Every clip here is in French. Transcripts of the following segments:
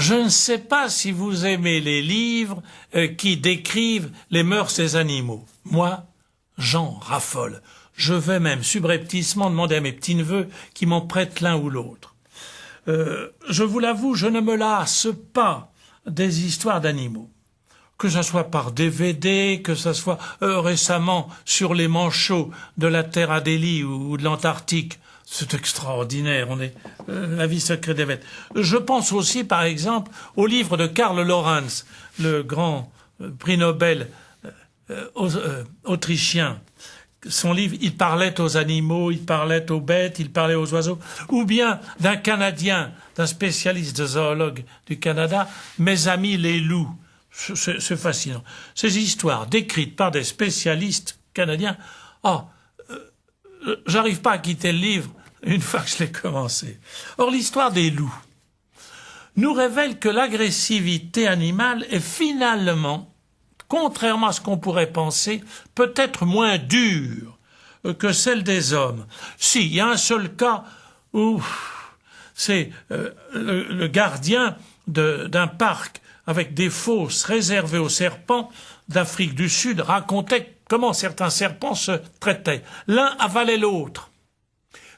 Je ne sais pas si vous aimez les livres qui décrivent les mœurs des animaux. Moi, j'en raffole. Je vais même subrepticement demander à mes petits-neveux qui m'en prêtent l'un ou l'autre. Je vous l'avoue, je ne me lasse pas des histoires d'animaux. Que ça soit par DVD, que ça soit récemment sur les manchots de la Terre Adélie ou de l'Antarctique. C'est extraordinaire, on est la vie secrète des bêtes. Je pense aussi, par exemple, au livre de Karl Lorenz, le grand prix Nobel autrichien. Son livre, il parlait aux animaux, il parlait aux bêtes, il parlait aux oiseaux, ou bien d'un Canadien, d'un spécialiste de zoologue du Canada, Mes amis les loups. C'est fascinant. Ces histoires décrites par des spécialistes canadiens, j'arrive pas à quitter le livre une fois que je l'ai commencé. Or, l'histoire des loups nous révèle que l'agressivité animale est finalement, contrairement à ce qu'on pourrait penser, peut-être moins dure que celle des hommes. Si, il y a un seul cas où c'est le gardien d'un parc avec des fosses réservées aux serpents d'Afrique du Sud racontait comment certains serpents se traitaient. L'un avalait l'autre.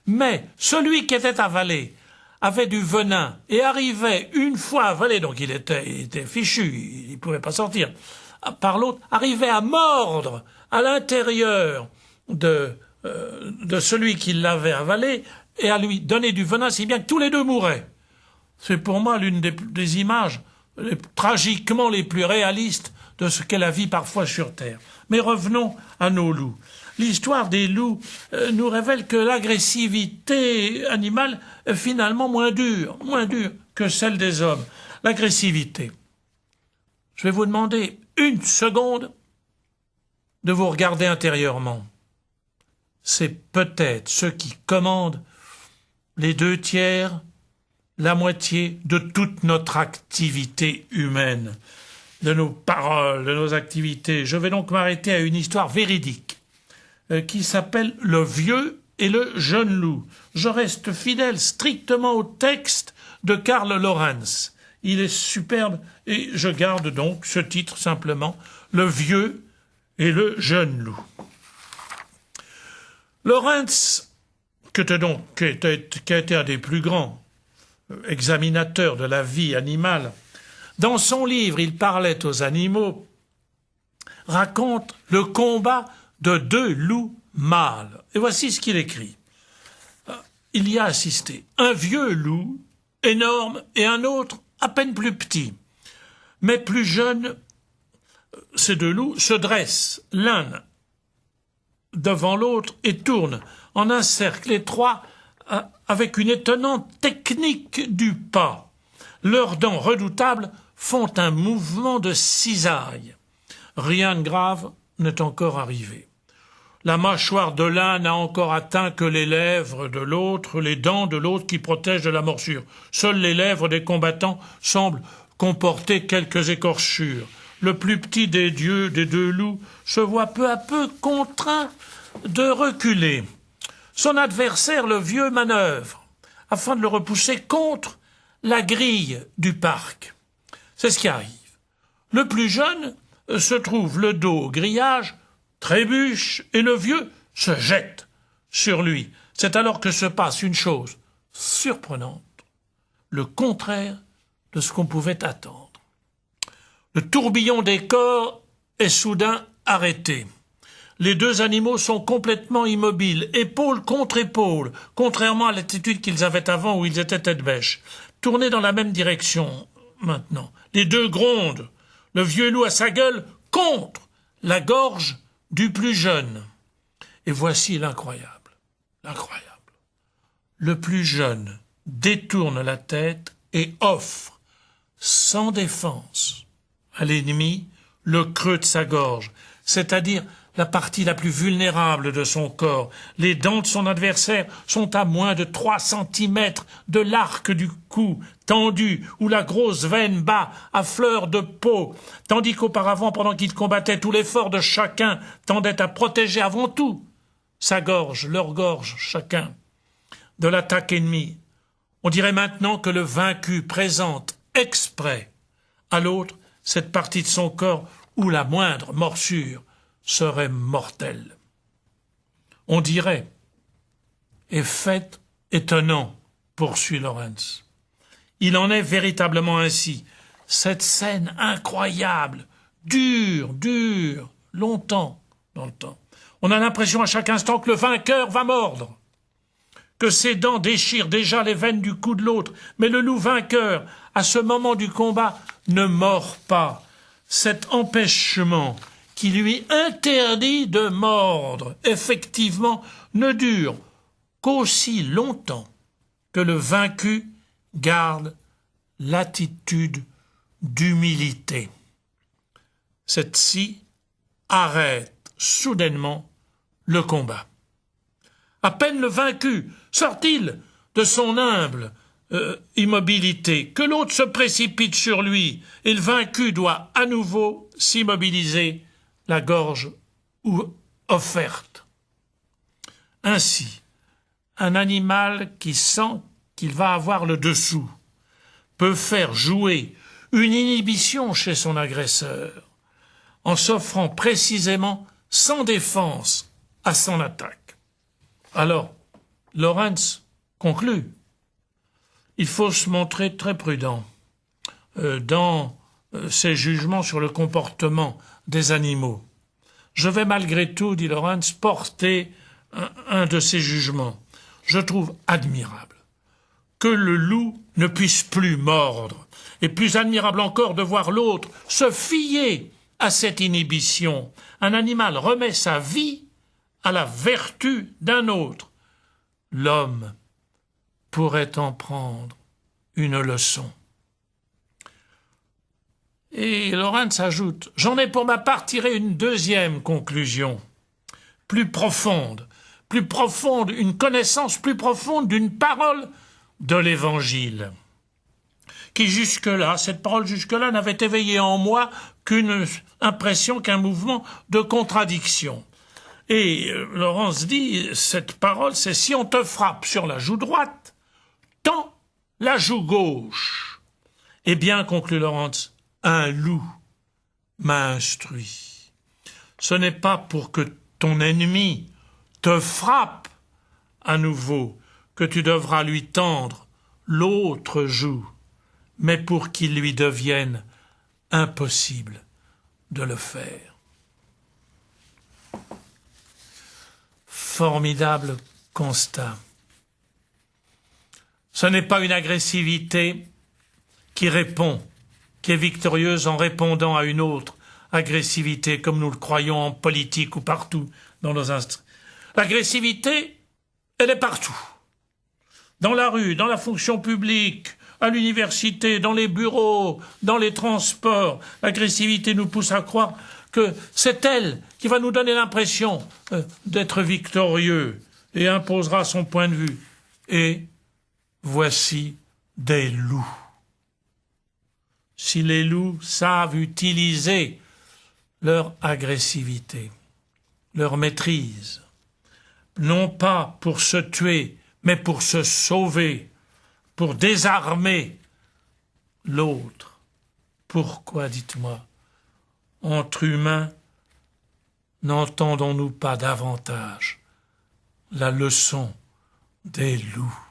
Mais celui qui était avalé avait du venin et arrivait une fois avalé, donc il était fichu, il ne pouvait pas sortir, par l'autre, arrivait à mordre à l'intérieur de celui qui l'avait avalé et à lui donner du venin si bien que tous les deux mouraient. C'est pour moi l'une des images tragiquement les plus réalistes de ce qu'est la vie parfois sur Terre. Mais revenons à nos loups. L'histoire des loups nous révèle que l'agressivité animale est finalement moins dure que celle des hommes. L'agressivité. Je vais vous demander une seconde de vous regarder intérieurement. C'est peut-être ce qui commande les 2/3, la moitié de toute notre activité humaine, de nos paroles, de nos activités. Je vais donc m'arrêter à une histoire véridique qui s'appelle « Le vieux et le jeune loup ». Je reste fidèle strictement au texte de Karl Lorenz. Il est superbe et je garde donc ce titre simplement « Le vieux et le jeune loup ». Lorenz, qui a été un des plus grands examinateurs de la vie animale, dans son livre « Il parlait aux animaux », raconte le combat de 2 loups mâles. Et voici ce qu'il écrit. Il y a assisté un vieux loup, énorme, et un autre à peine plus petit. Mais plus jeune, ces 2 loups se dressent l'un devant l'autre et tournent en un cercle étroit avec une étonnante technique du pas. Leurs dents redoutables font un mouvement de cisaille. Rien de grave n'est encore arrivé. La mâchoire de l'un n'a encore atteint que les lèvres de l'autre, les dents de l'autre qui protègent de la morsure. Seules les lèvres des combattants semblent comporter quelques écorchures. Le plus petit des 2 loups se voit peu à peu contraint de reculer. Son adversaire, le vieux, manœuvre afin de le repousser contre la grille du parc. C'est ce qui arrive. Le plus jeune se trouve le dos au grillage, trébuche, et le vieux se jette sur lui. C'est alors que se passe une chose surprenante, le contraire de ce qu'on pouvait attendre. Le tourbillon des corps est soudain arrêté. Les 2 animaux sont complètement immobiles, épaule contre épaule, contrairement à l'attitude qu'ils avaient avant où ils étaient tête bêche. Tournés dans la même direction maintenant. Les 2 grondent. Le vieux loup à sa gueule contre la gorge du plus jeune. Et voici l'incroyable. Le plus jeune détourne la tête et offre, sans défense, à l'ennemi le creux de sa gorge, c'est-à-dire la partie la plus vulnérable de son corps. Les dents de son adversaire sont à moins de 3 centimètres de l'arc du cou, tendu, où la grosse veine bat à fleur de peau, tandis qu'auparavant, pendant qu'il combattait, tout l'effort de chacun tendait à protéger avant tout sa gorge, leur gorge, chacun, de l'attaque ennemie. On dirait maintenant que le vaincu présente exprès à l'autre cette partie de son corps où la moindre morsure serait mortelle. On dirait, et fait étonnant, poursuit Lawrence. Il en est véritablement ainsi. Cette scène incroyable dure, longtemps dans le temps. On a l'impression à chaque instant que le vainqueur va mordre, que ses dents déchirent déjà les veines du cou de l'autre, mais le loup vainqueur, à ce moment du combat, ne mord pas. Cet empêchement qui lui interdit de mordre, effectivement, ne dure qu'aussi longtemps que le vaincu garde l'attitude d'humilité. Cette scie arrête soudainement le combat. À peine le vaincu sort-il de son humble immobilité que l'autre se précipite sur lui et le vaincu doit à nouveau s'immobiliser, la gorge offerte. Ainsi, un animal qui sent qu'il va avoir le dessous peut faire jouer une inhibition chez son agresseur en s'offrant précisément sans défense à son attaque. Alors, Lawrence conclut. Il faut se montrer très prudent dans ses jugements sur le comportement des animaux. Je vais malgré tout, dit Lawrence, porter un de ces jugements. Je trouve admirable que le loup ne puisse plus mordre, et plus admirable encore de voir l'autre se fier à cette inhibition. Un animal remet sa vie à la vertu d'un autre. L'homme pourrait en prendre une leçon. Et Lawrence ajoute, j'en ai pour ma part tiré une deuxième conclusion, plus profonde, une connaissance plus profonde d'une parole de l'Évangile, qui jusque-là, cette parole jusque-là n'avait éveillé en moi qu'une impression, qu'un mouvement de contradiction. Et Lawrence dit, cette parole, c'est si on te frappe sur la joue droite, tends la joue gauche. Eh bien, conclut Lawrence, un loup m'a instruit. Ce n'est pas pour que ton ennemi te frappe à nouveau que tu devras lui tendre l'autre joue, mais pour qu'il lui devienne impossible de le faire. Formidable constat. Ce n'est pas une agressivité qui répond, qui est victorieuse en répondant à une autre agressivité, comme nous le croyons en politique ou partout dans nos instances. L'agressivité, elle est partout. Dans la rue, dans la fonction publique, à l'université, dans les bureaux, dans les transports. L'agressivité nous pousse à croire que c'est elle qui va nous donner l'impression d'être victorieux et imposera son point de vue. Et voici des loups. Si les loups savent utiliser leur agressivité, leur maîtrise, non pas pour se tuer, mais pour se sauver, pour désarmer l'autre. Pourquoi, dites-moi, entre humains, n'entendons-nous pas davantage la leçon des loups?